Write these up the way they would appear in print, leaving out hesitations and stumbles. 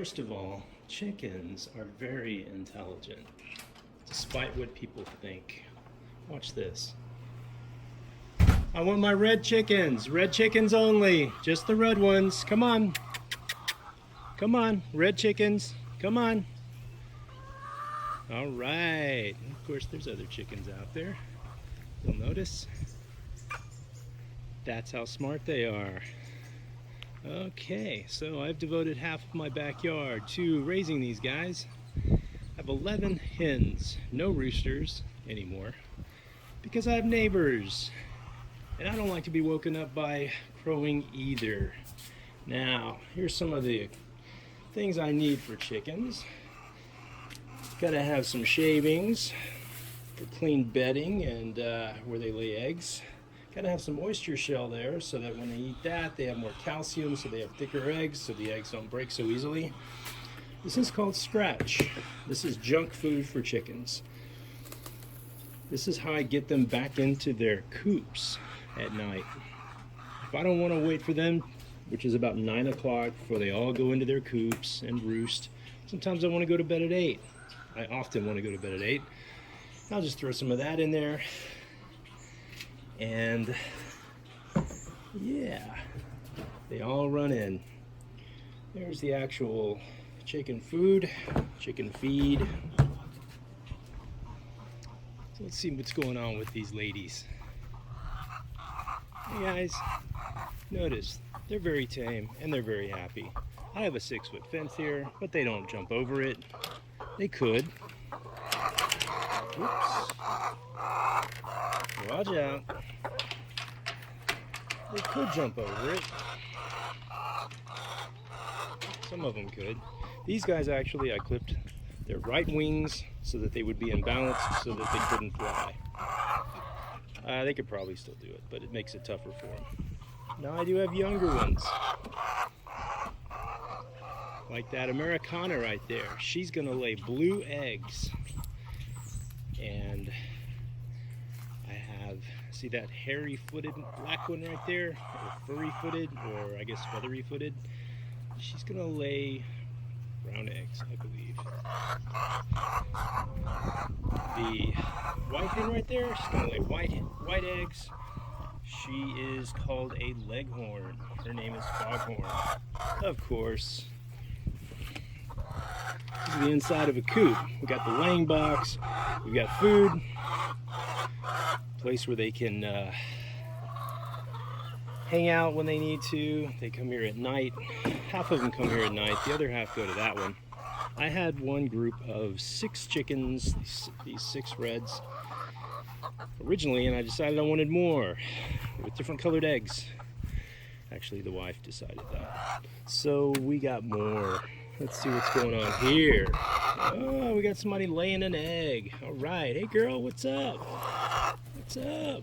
First of all, chickens are very intelligent, despite what people think. Watch this. I want my red chickens only, just the red ones. Come on. Come on, red chickens, come on. All right, of course there's other chickens out there. You'll notice. That's how smart they are. Okay, so I've devoted half of my backyard to raising these guys. I have 11 hens, no roosters anymore, because I have neighbors. And I don't like to be woken up by crowing either. Now, here's some of the things I need for chickens. Gotta have some shavings for clean bedding and where they lay eggs. Gotta have some oyster shell there so that when they eat that, they have more calcium, so they have thicker eggs, so the eggs don't break so easily. This is called scratch. This is junk food for chickens. This is how I get them back into their coops at night. If I don't want to wait for them, which is about 9 o'clock, before they all go into their coops and roost, sometimes I want to go to bed at 8. I often want to go to bed at 8. I'll just throw some of that in there. And yeah, they all run in. There's the actual chicken food, chicken feed. So let's see what's going on with these ladies. Hey guys, notice they're very tame and they're very happy. I have a 6-foot fence here, but they don't jump over it. They could. Oops. Watch out. They could jump over it. Some of them could. These guys actually, I clipped their right wings so that they would be in balance so that they couldn't fly. They could probably still do it, but it makes it tougher for them. Now I do have younger ones. Like that Americana right there. She's gonna lay blue eggs. And I have, see that hairy footed black one right there? Or furry footed, or I guess feathery footed. She's gonna lay brown eggs, I believe. The white hen right there, she's gonna lay white eggs. She is called a leghorn. Her name is Foghorn. Of course. This is the inside of a coop. We got the laying box, we've got food, place where they can hang out when they need to. They come here at night. Half of them come here at night, the other half go to that one. I had one group of 6 chickens, these 6 reds, originally, and I decided I wanted more with different colored eggs. Actually, the wife decided that. So we got more. Let's see what's going on here. Oh, we got somebody laying an egg. All right. Hey, girl, what's up? What's up?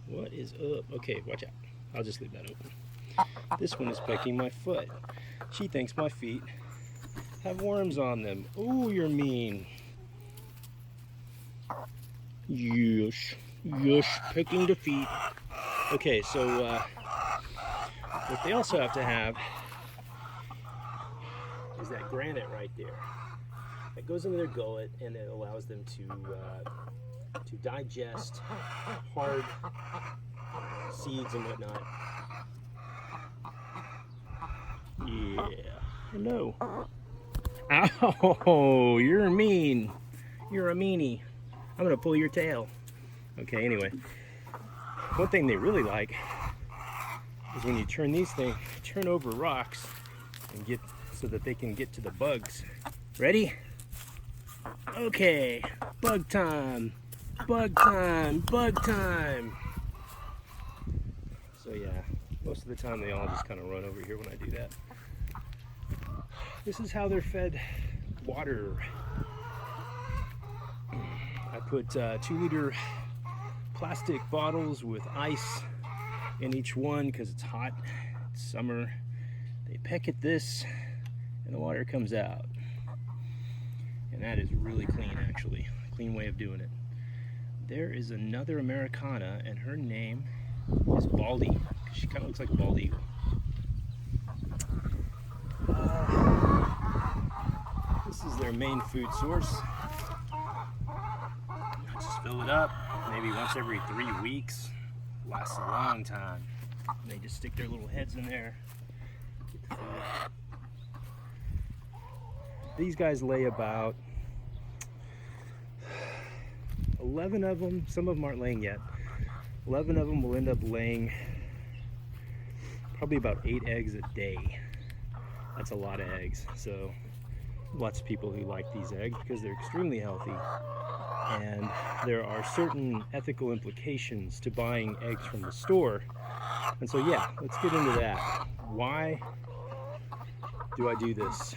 What is up? Okay, watch out. I'll just leave that open. This one is pecking my foot. She thinks my feet have worms on them. Oh, you're mean. Yes. Yes, pecking the feet. Okay, so what they also have to have is that granite right there. That goes into their gullet and it allows them to digest hard seeds and whatnot. Yeah. Hello. Ow, you're mean. You're a meanie. I'm gonna pull your tail. Okay, anyway. One thing they really like is when you turn these things, turn over rocks and get so that they can get to the bugs. Ready? Okay, bug time, bug time, bug time. So yeah, most of the time they all just kind of run over here when I do that. This is how they're fed water. I put 2-liter plastic bottles with ice in each one because it's hot, it's summer. They peck at this and the water comes out. And that is really clean, actually. A clean way of doing it. There is another Americana and her name is Baldy. She kind of looks like a bald eagle. is their main food source. Just fill it up, maybe once every 3 weeks. Lasts a long time. And they just stick their little heads in there. Get the food. These guys lay about 11 of them. Some of them aren't laying yet. 11 of them will end up laying probably about 8 eggs a day. That's a lot of eggs. So lots of people who like these eggs because they're extremely healthy. And there are certain ethical implications to buying eggs from the store. And so yeah, let's get into that. Why do I do this?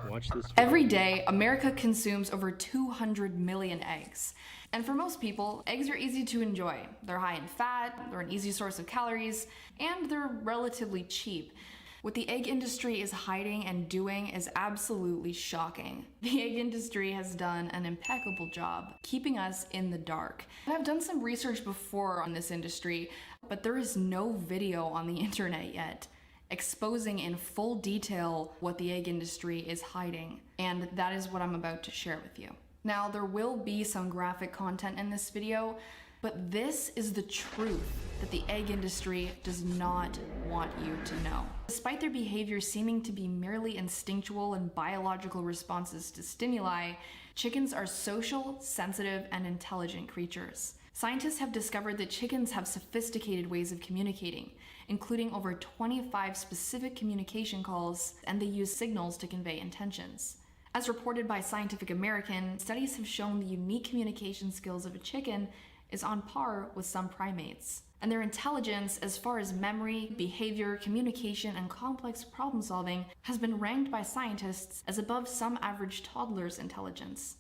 Watch this video. Every day, America consumes over 200 million eggs. And for most people, eggs are easy to enjoy. They're high in fat, they're an easy source of calories, and they're relatively cheap. What the egg industry is hiding and doing is absolutely shocking. The egg industry has done an impeccable job keeping us in the dark. I've done some research before on this industry, but there is no video on the internet yet exposing in full detail what the egg industry is hiding. And that is what I'm about to share with you. Now, there will be some graphic content in this video, but this is the truth that the egg industry does not want you to know. Despite their behavior seeming to be merely instinctual and biological responses to stimuli, chickens are social, sensitive, and intelligent creatures. Scientists have discovered that chickens have sophisticated ways of communicating, including over 25 specific communication calls, and they use signals to convey intentions. As reported by Scientific American, studies have shown the unique communication skills of a chicken is on par with some primates. And their intelligence, as far as memory, behavior, communication, and complex problem solving, has been ranked by scientists as above some average toddler's intelligence.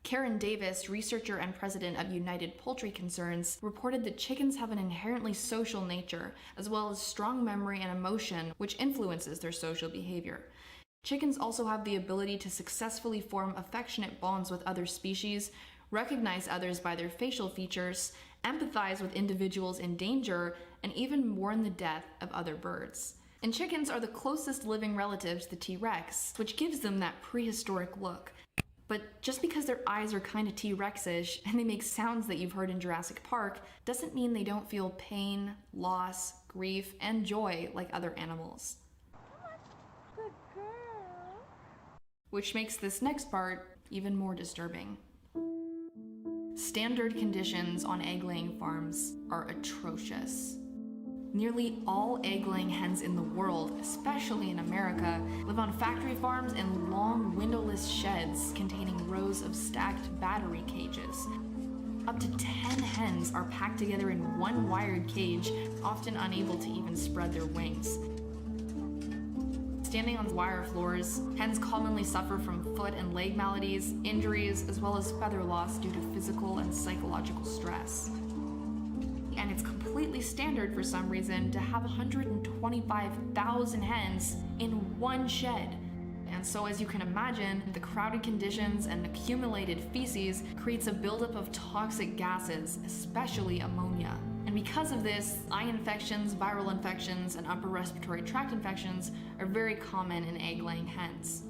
Karen Davis, researcher and president of United Poultry Concerns, reported that chickens have an inherently social nature, as well as strong memory and emotion, which influences their social behavior. Chickens also have the ability to successfully form affectionate bonds with other species, recognize others by their facial features, empathize with individuals in danger, and even mourn the death of other birds. And chickens are the closest living relative to the T-Rex, which gives them that prehistoric look. But just because their eyes are kind of T-Rex-ish and they make sounds that you've heard in Jurassic Park, doesn't mean they don't feel pain, loss, grief, and joy like other animals. Good girl. Which makes this next part even more disturbing. Standard conditions on egg-laying farms are atrocious. Nearly all egg-laying hens in the world, especially in America, live on factory farms in long, windowless sheds containing rows of stacked battery cages. Up to 10 hens are packed together in one wired cage, often unable to even spread their wings. Standing on wire floors, hens commonly suffer from foot and leg maladies, injuries, as well as feather loss due to physical and psychological stress. And it's completely standard for some reason to have 125,000 hens in one shed. And so, as you can imagine, the crowded conditions and accumulated feces creates a buildup of toxic gases, especially ammonia. And because of this, eye infections, viral infections, and upper respiratory tract infections are very common in egg-laying hens.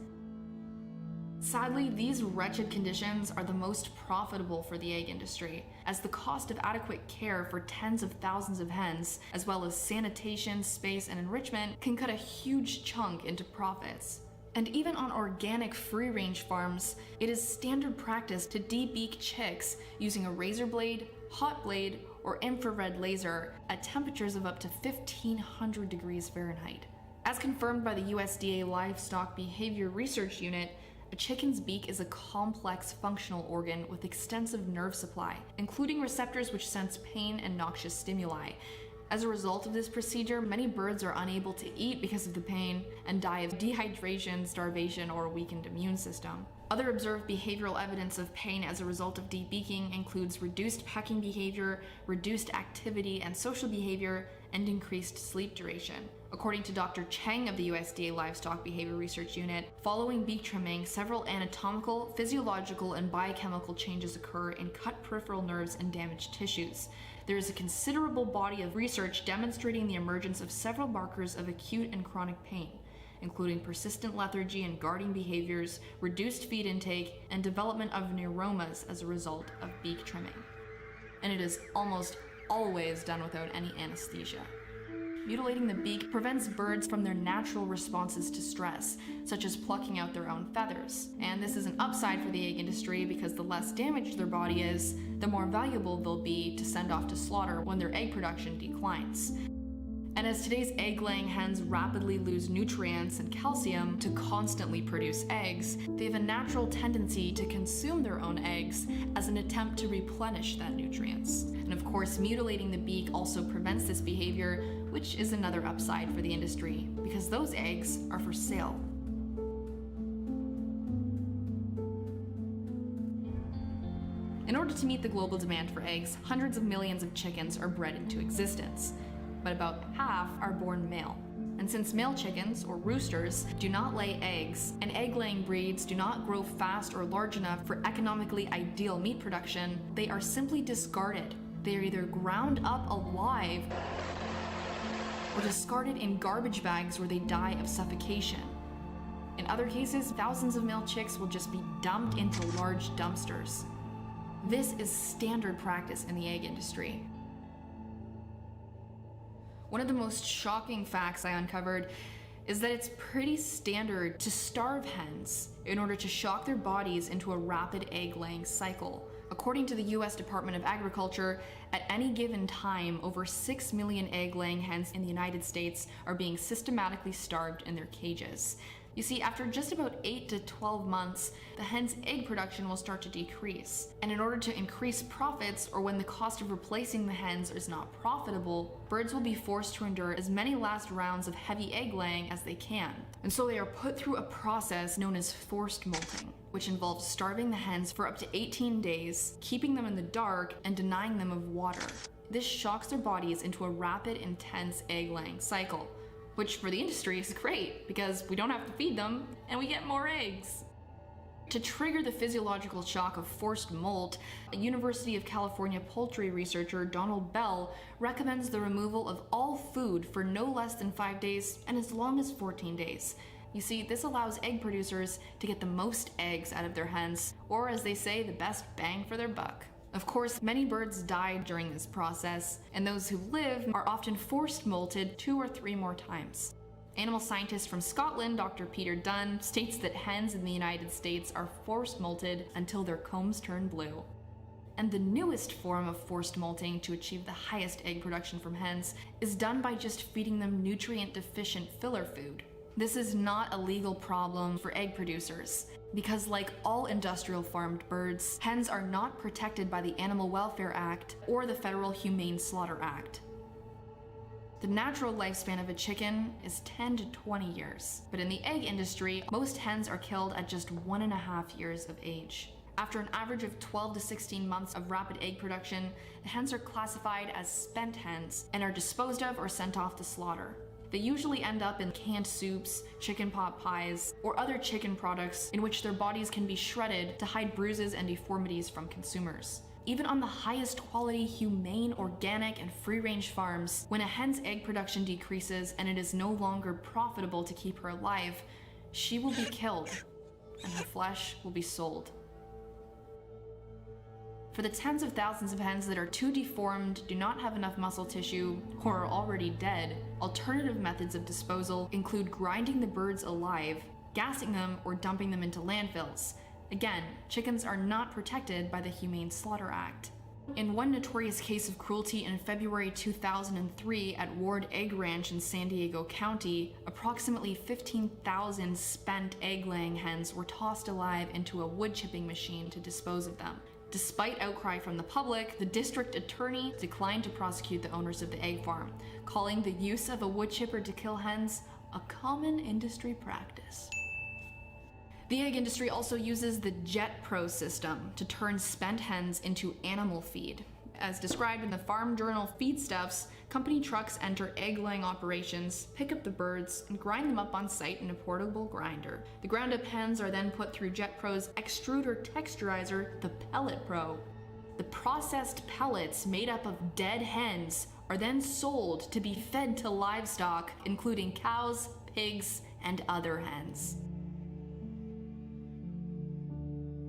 Sadly, these wretched conditions are the most profitable for the egg industry, as the cost of adequate care for tens of thousands of hens, as well as sanitation, space, and enrichment, can cut a huge chunk into profits. And even on organic free-range farms, it is standard practice to debeak chicks using a razor blade, hot blade, or infrared laser at temperatures of up to 1,500 degrees Fahrenheit. As confirmed by the USDA Livestock Behavior Research Unit, a chicken's beak is a complex functional organ with extensive nerve supply, including receptors which sense pain and noxious stimuli. As a result of this procedure, many birds are unable to eat because of the pain and die of dehydration, starvation, or a weakened immune system. Other observed behavioral evidence of pain as a result of debeaking includes reduced pecking behavior, reduced activity and social behavior, and increased sleep duration. According to Dr. Cheng of the USDA Livestock Behavior Research Unit, following beak trimming, several anatomical, physiological, and biochemical changes occur in cut peripheral nerves and damaged tissues. there is a considerable body of research demonstrating the emergence of several markers of acute and chronic pain, including persistent lethargy and guarding behaviors, reduced feed intake, and development of neuromas as a result of beak trimming. And it is almost always done without any anesthesia. Mutilating the beak prevents birds from their natural responses to stress, such as plucking out their own feathers. And this is an upside for the egg industry because the less damaged their body is, the more valuable they'll be to send off to slaughter when their egg production declines. And as today's egg-laying hens rapidly lose nutrients and calcium to constantly produce eggs, they have a natural tendency to consume their own eggs as an attempt to replenish that nutrients. And of course, mutilating the beak also prevents this behavior, which is another upside for the industry, because those eggs are for sale. In order to meet the global demand for eggs, hundreds of millions of chickens are bred into existence, but about half are born male. And since male chickens, or roosters, do not lay eggs, and egg-laying breeds do not grow fast or large enough for economically ideal meat production, they are simply discarded. They are either ground up alive or discarded in garbage bags where they die of suffocation. In other cases, thousands of male chicks will just be dumped into large dumpsters. This is standard practice in the egg industry. One of the most shocking facts I uncovered is that it's pretty standard to starve hens in order to shock their bodies into a rapid egg-laying cycle. According to the US Department of Agriculture, at any given time, over 6 million egg-laying hens in the United States are being systematically starved in their cages. You see, after just about 8 to 12 months, the hen's egg production will start to decrease. And in order to increase profits, or when the cost of replacing the hens is not profitable, birds will be forced to endure as many last rounds of heavy egg laying as they can. And so they are put through a process known as forced molting, which involves starving the hens for up to 18 days, keeping them in the dark, and denying them of water. This shocks their bodies into a rapid, intense egg-laying cycle, which for the industry is great because we don't have to feed them and we get more eggs. To trigger the physiological shock of forced molt, a University of California poultry researcher, Donald Bell, recommends the removal of all food for no less than 5 days and as long as 14 days. You see, this allows egg producers to get the most eggs out of their hens, or as they say, the best bang for their buck. Of course, many birds die during this process, and those who live are often forced molted 2 or 3 more times. Animal scientist from Scotland, Dr. Peter Dunn, states that hens in the United States are forced molted until their combs turn blue. And the newest form of forced molting to achieve the highest egg production from hens is done by just feeding them nutrient-deficient filler food. This is not a legal problem for egg producers, because like all industrial farmed birds, hens are not protected by the Animal Welfare Act or the Federal Humane Slaughter Act. The natural lifespan of a chicken is 10 to 20 years, but in the egg industry, most hens are killed at just 1.5 years of age. After an average of 12 to 16 months of rapid egg production, the hens are classified as spent hens and are disposed of or sent off to slaughter. They usually end up in canned soups, chicken pot pies, or other chicken products in which their bodies can be shredded to hide bruises and deformities from consumers. Even on the highest quality, humane, organic, and free-range farms, when a hen's egg production decreases and it is no longer profitable to keep her alive, she will be killed, and her flesh will be sold. For the tens of thousands of hens that are too deformed, do not have enough muscle tissue, or are already dead, alternative methods of disposal include grinding the birds alive, gassing them, or dumping them into landfills. Again, chickens are not protected by the Humane Slaughter Act. In one notorious case of cruelty in February 2003 at Ward Egg Ranch in San Diego County, approximately 15,000 spent egg-laying hens were tossed alive into a wood chipping machine to dispose of them. Despite outcry from the public, the district attorney declined to prosecute the owners of the egg farm, calling the use of a wood chipper to kill hens a common industry practice. The egg industry also uses the Jet Pro system to turn spent hens into animal feed. As described in the Farm Journal Feedstuffs, company trucks enter egg-laying operations, pick up the birds, and grind them up on site in a portable grinder. The ground-up hens are then put through Jet Pro's extruder texturizer, the Pellet Pro. The processed pellets made up of dead hens are then sold to be fed to livestock, including cows, pigs, and other hens.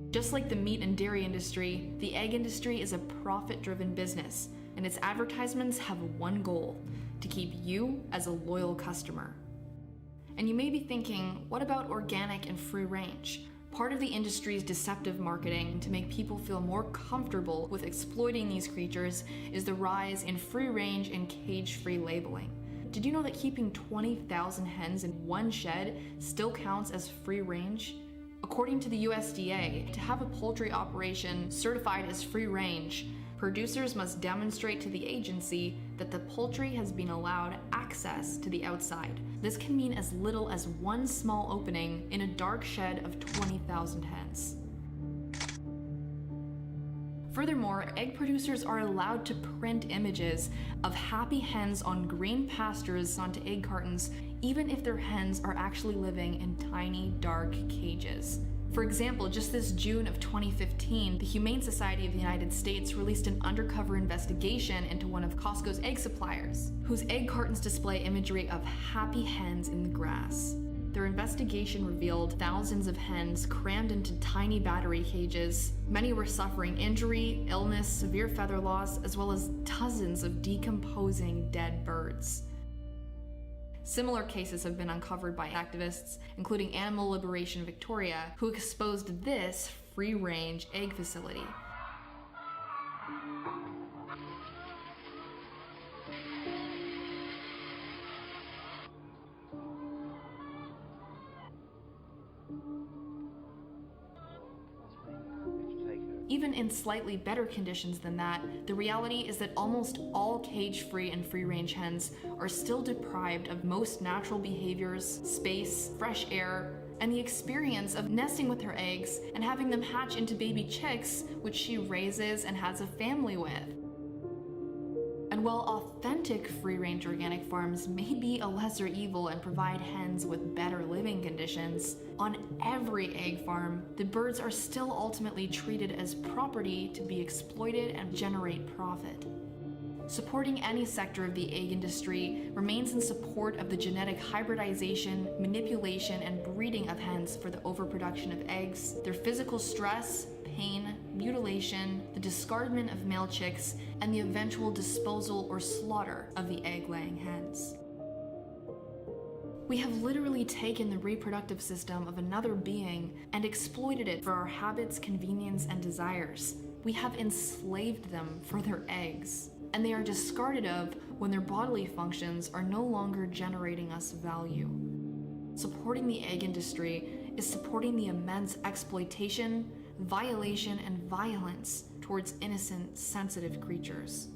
Just like the meat and dairy industry, the egg industry is a profit-driven business, and its advertisements have one goal: to keep you as a loyal customer. And you may be thinking, what about organic and free range? Part of the industry's deceptive marketing to make people feel more comfortable with exploiting these creatures is the rise in free range and cage-free labeling. Did you know that keeping 20,000 hens in one shed still counts as free range? According to the USDA, to have a poultry operation certified as free range, producers must demonstrate to the agency that the poultry has been allowed access to the outside. This can mean as little as one small opening in a dark shed of 20,000 hens. Furthermore, egg producers are allowed to print images of happy hens on green pastures onto egg cartons, even if their hens are actually living in tiny, dark cages. For example, just this June of 2015, the Humane Society of the United States released an undercover investigation into one of Costco's egg suppliers, whose egg cartons display imagery of happy hens in the grass. Their investigation revealed thousands of hens crammed into tiny battery cages. Many were suffering injury, illness, severe feather loss, as well as dozens of decomposing dead birds. Similar cases have been uncovered by activists, including Animal Liberation Victoria, who exposed this free-range egg facility. Even in slightly better conditions than that, the reality is that almost all cage-free and free-range hens are still deprived of most natural behaviors, space, fresh air, and the experience of nesting with her eggs and having them hatch into baby chicks, which she raises and has a family with. And while authentic free-range organic farms may be a lesser evil and provide hens with better living conditions, on every egg farm, the birds are still ultimately treated as property to be exploited and generate profit. Supporting any sector of the egg industry remains in support of the genetic hybridization, manipulation, and breeding of hens for the overproduction of eggs, their physical stress, pain, mutilation, the discardment of male chicks, and the eventual disposal or slaughter of the egg-laying hens. We have literally taken the reproductive system of another being and exploited it for our habits, convenience, and desires. We have enslaved them for their eggs, and they are discarded of when their bodily functions are no longer generating us value. Supporting the egg industry is supporting the immense exploitation, violation, and violence towards innocent, sensitive creatures.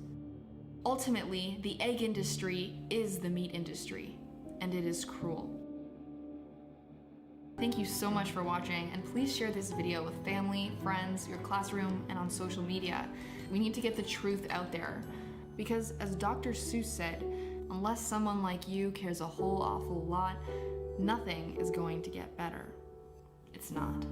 Ultimately, the egg industry is the meat industry, and it is cruel. Thank you so much for watching, and please share this video with family, friends, your classroom, and on social media. We need to get the truth out there, because as Dr. Seuss said, unless someone like you cares a whole awful lot, nothing is going to get better. It's not.